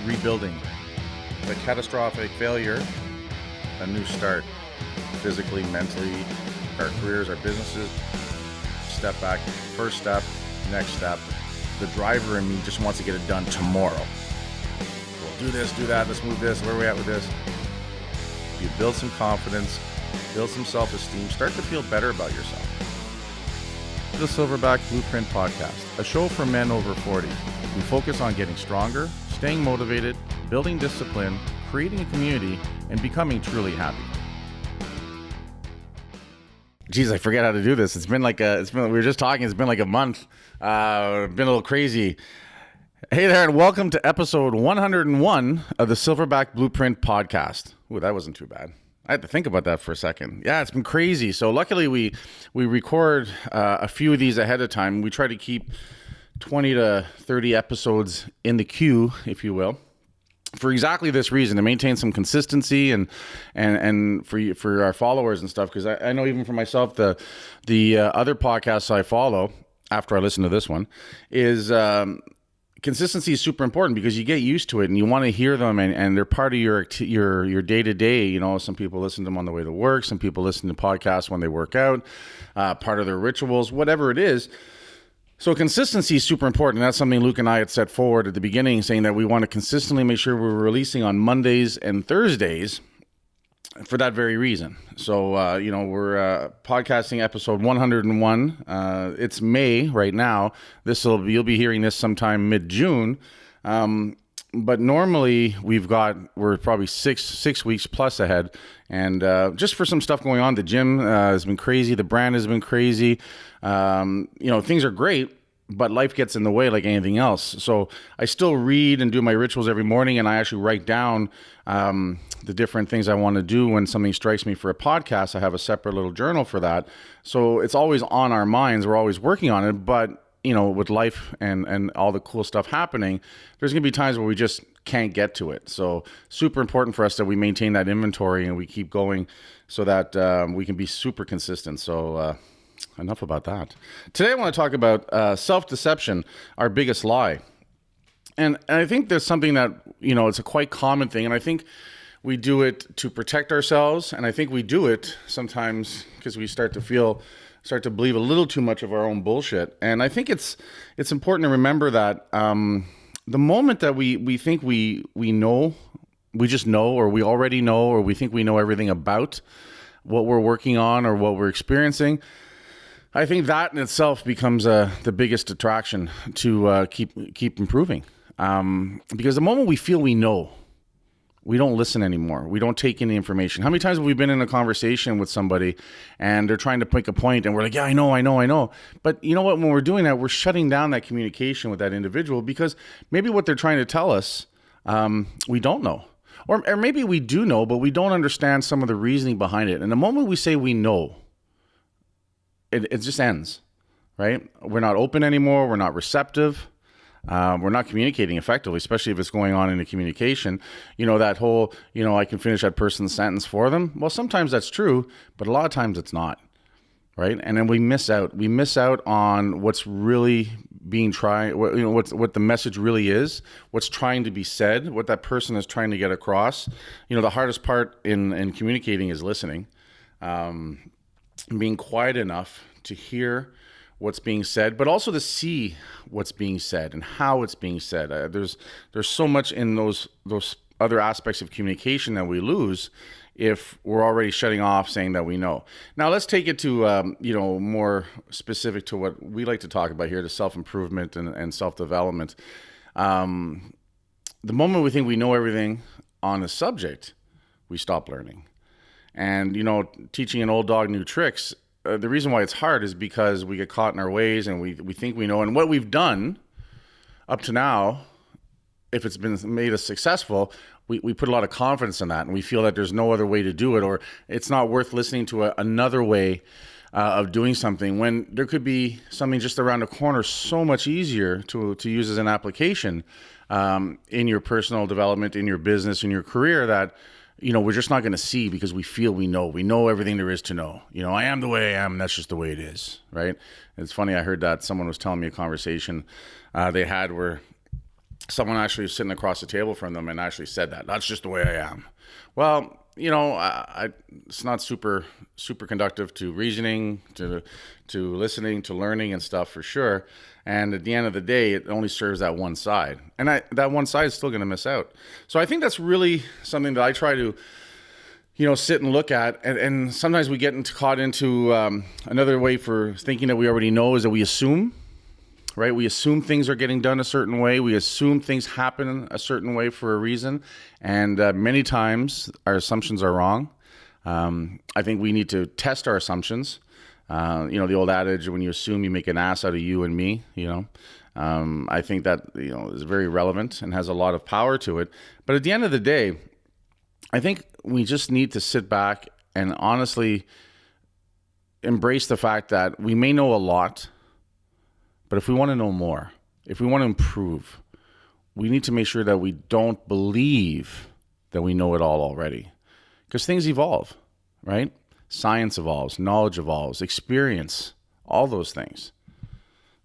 rebuilding. The catastrophic failure, a new start, physically, mentally, our careers, our businesses. Step back, first step, next step. The driver in me just wants to get it done tomorrow. We'll do this, do that, let's move this, where are we at with this? You build some confidence, build some self-esteem, start to feel better about yourself. The Silverback Blueprint Podcast, a show for men over 40. We focus on getting stronger, staying motivated, building discipline, creating a community, and becoming truly happy. Geez, I forget how to do this. We were just talking, it's been like a month. Been a little crazy. Hey there, and welcome to episode 101 of the Silverback Blueprint Podcast. Ooh, that wasn't too bad. I had to think about that for a second. Yeah, it's been crazy. So luckily we record a few of these ahead of time. We try to keep 20 to 30 episodes in the queue, if you will, for exactly this reason, to maintain some consistency and for our followers and stuff. Because I know even for myself, the other podcasts I follow after I listen to this one is consistency is super important because you get used to it and you want to hear them and they're part of your day-to-day. You know, some people listen to them on the way to work. Some people listen to podcasts when they work out, part of their rituals, whatever it is. So consistency is super important. That's something Luke and I had set forward at the beginning, saying that we want to consistently make sure we're releasing on Mondays and Thursdays for that very reason. So, we're podcasting episode 101. It's May right now. You'll be hearing this sometime mid-June. But normally we're probably six weeks plus ahead. And just for some stuff going on, the gym has been crazy. The brand has been crazy. Things are great, but life gets in the way like anything else. So I still read and do my rituals every morning, and I actually write down the different things I want to do when something strikes me for a podcast. I have a separate little journal for that. So it's always on our minds. We're always working on it, but with life and all the cool stuff happening, there's going to be times where we just can't get to it. So super important for us that we maintain that inventory and we keep going so that we can be super consistent. So enough about that. Today I want to talk about self-deception, our biggest lie. And I think there's something that, it's a quite common thing. And I think we do it to protect ourselves. And I think we do it sometimes because we start to believe a little too much of our own bullshit. And I think it's important to remember that the moment that we think we know, we just know, or we already know, or we think we know everything about what we're working on or what we're experiencing, I think that in itself becomes the biggest attraction to keep improving. Because the moment we feel we know, we don't listen anymore. We don't take in the information. How many times have we been in a conversation with somebody and they're trying to make a point and we're like, yeah, I know. But you know what? When we're doing that, we're shutting down that communication with that individual because maybe what they're trying to tell us, we don't know. Or maybe we do know, but we don't understand some of the reasoning behind it. And the moment we say we know, it just ends, right? We're not open anymore. We're not receptive. We're not communicating effectively, especially if it's going on in a communication. That whole, I can finish that person's sentence for them. Well, sometimes that's true, but a lot of times it's not, right? And then we miss out. We miss out on what's really being tried, what the message really is, what's trying to be said, what that person is trying to get across. The hardest part in communicating is listening, being quiet enough to hear what's being said, but also to see what's being said and how it's being said. There's so much in those other aspects of communication that we lose if we're already shutting off, saying that we know. Now let's take it to more specific to what we like to talk about here, to self-improvement and self-development. The moment we think we know everything on a subject, we stop learning. And teaching an old dog new tricks. The reason why it's hard is because we get caught in our ways and we think we know. And what we've done up to now, if it's been made us successful, we put a lot of confidence in that. And we feel that there's no other way to do it, or it's not worth listening to another way of doing something, when there could be something just around the corner so much easier to use as an application in your personal development, in your business, in your career, that we're just not going to see because we feel we know everything there is to know. I am the way I am. That's just the way it is, right? It's funny. I heard that someone was telling me a conversation they had where someone actually was sitting across the table from them and actually said that. That's just the way I am. Well, it's not super conductive to reasoning, to listening, to learning and stuff for sure. And at the end of the day, it only serves that one side. And that one side is still going to miss out. So I think that's really something that I try to, sit and look at. And sometimes we get caught into another way for thinking that we already know is that we assume. Right? We assume things are getting done a certain way. We assume things happen a certain way for a reason. And many times our assumptions are wrong. I think we need to test our assumptions. The old adage, when you assume, you make an ass out of you and me, I think that, is very relevant and has a lot of power to it. But at the end of the day, I think we just need to sit back and honestly embrace the fact that we may know a lot. But if we want to know more, if we want to improve, we need to make sure that we don't believe that we know it all already. Because things evolve, right? Science evolves, knowledge evolves, experience, all those things,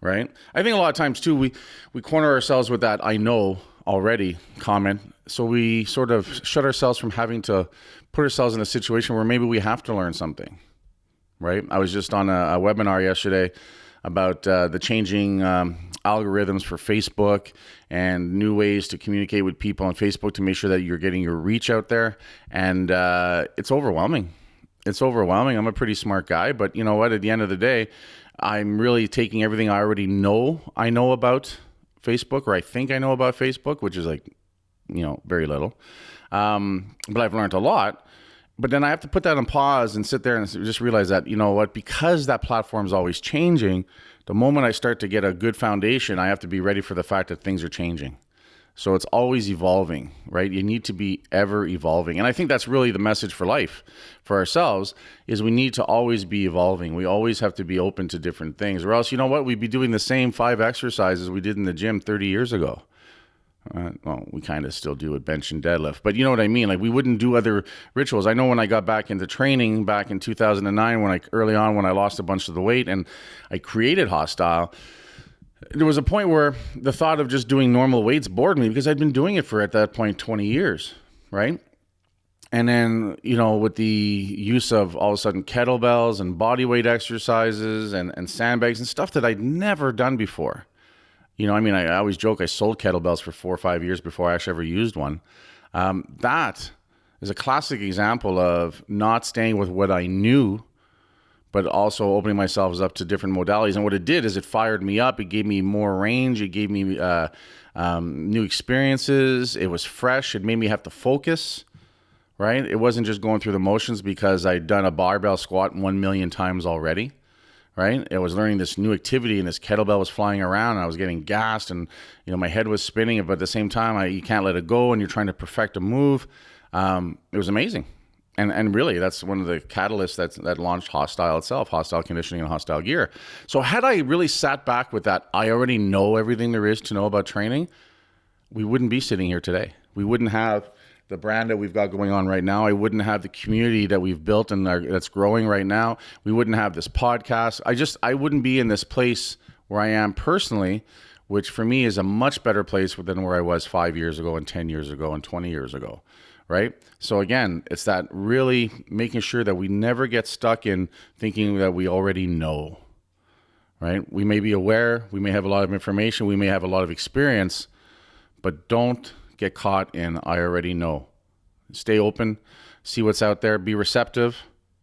right? I think a lot of times too, we corner ourselves with that "I know already" comment. So we sort of shut ourselves from having to put ourselves in a situation where maybe we have to learn something, right? I was just on a webinar yesterday about the changing algorithms for Facebook and new ways to communicate with people on Facebook to make sure that you're getting your reach out there. And it's overwhelming. It's overwhelming. I'm a pretty smart guy, but you know what? At the end of the day, I'm really taking everything I already know about Facebook, or I think I know about Facebook, which is very little. But I've learned a lot. But then I have to put that on pause and sit there and just realize that, because that platform is always changing, the moment I start to get a good foundation, I have to be ready for the fact that things are changing. So it's always evolving, right? You need to be ever evolving. And I think that's really the message for life, for ourselves, is we need to always be evolving. We always have to be open to different things, or else, we'd be doing the same 5 exercises we did in the gym 30 years ago. We kind of still do with bench and deadlift, but you know what I mean? Like, we wouldn't do other rituals. I know when I got back into training back in 2009, when I lost a bunch of the weight and I created Hostile, there was a point where the thought of just doing normal weights bored me because I'd been doing it for, at that point, 20 years, right? And then, with the use of all of a sudden kettlebells and body weight exercises and sandbags and stuff that I'd never done before. I always joke I sold kettlebells for 4 or 5 years before I actually ever used one. That is a classic example of not staying with what I knew, but also opening myself up to different modalities. And what it did is it fired me up. It gave me more range. It gave me new experiences. It was fresh. It made me have to focus, right? It wasn't just going through the motions because I'd done a barbell squat 1 million times already. Right? I was learning this new activity and this kettlebell was flying around and I was getting gassed and, my head was spinning, but at the same time, you can't let it go and you're trying to perfect a move. It was amazing. And really, that's one of the catalysts that launched Hostile itself, Hostile Conditioning and Hostile Gear. So had I really sat back with that, I already know everything there is to know about training, we wouldn't be sitting here today. We wouldn't have the brand that we've got going on right now. I wouldn't have the community that we've built and that's growing right now. We wouldn't have this podcast. I wouldn't be in this place where I am personally, which for me is a much better place than where I was 5 years ago and 10 years ago and 20 years ago, right? So again, it's that really making sure that we never get stuck in thinking that we already know, right? We may be aware, we may have a lot of information, we may have a lot of experience, but don't get caught in I already know. Stay open, see what's out there, be receptive,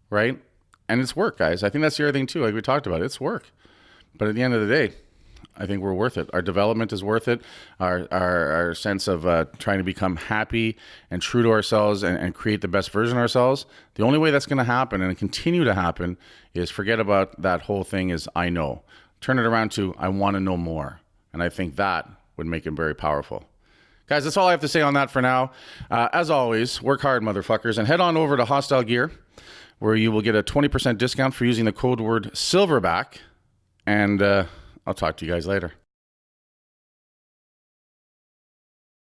right? And it's work, guys. I think that's the other thing too, like we talked about. It's work. But at the end of the day, I think we're worth it. Our development is worth it. Our sense of trying to become happy and true to ourselves and create the best version of ourselves. The only way that's going to happen and continue to happen is forget about that whole thing is I know. Turn it around to I want to know more. And I think that would make it very powerful. Guys, that's all I have to say on that for now. As always, work hard, motherfuckers, and head on over to Hostile Gear, where you will get a 20% discount for using the code word Silverback. And I'll talk to you guys later.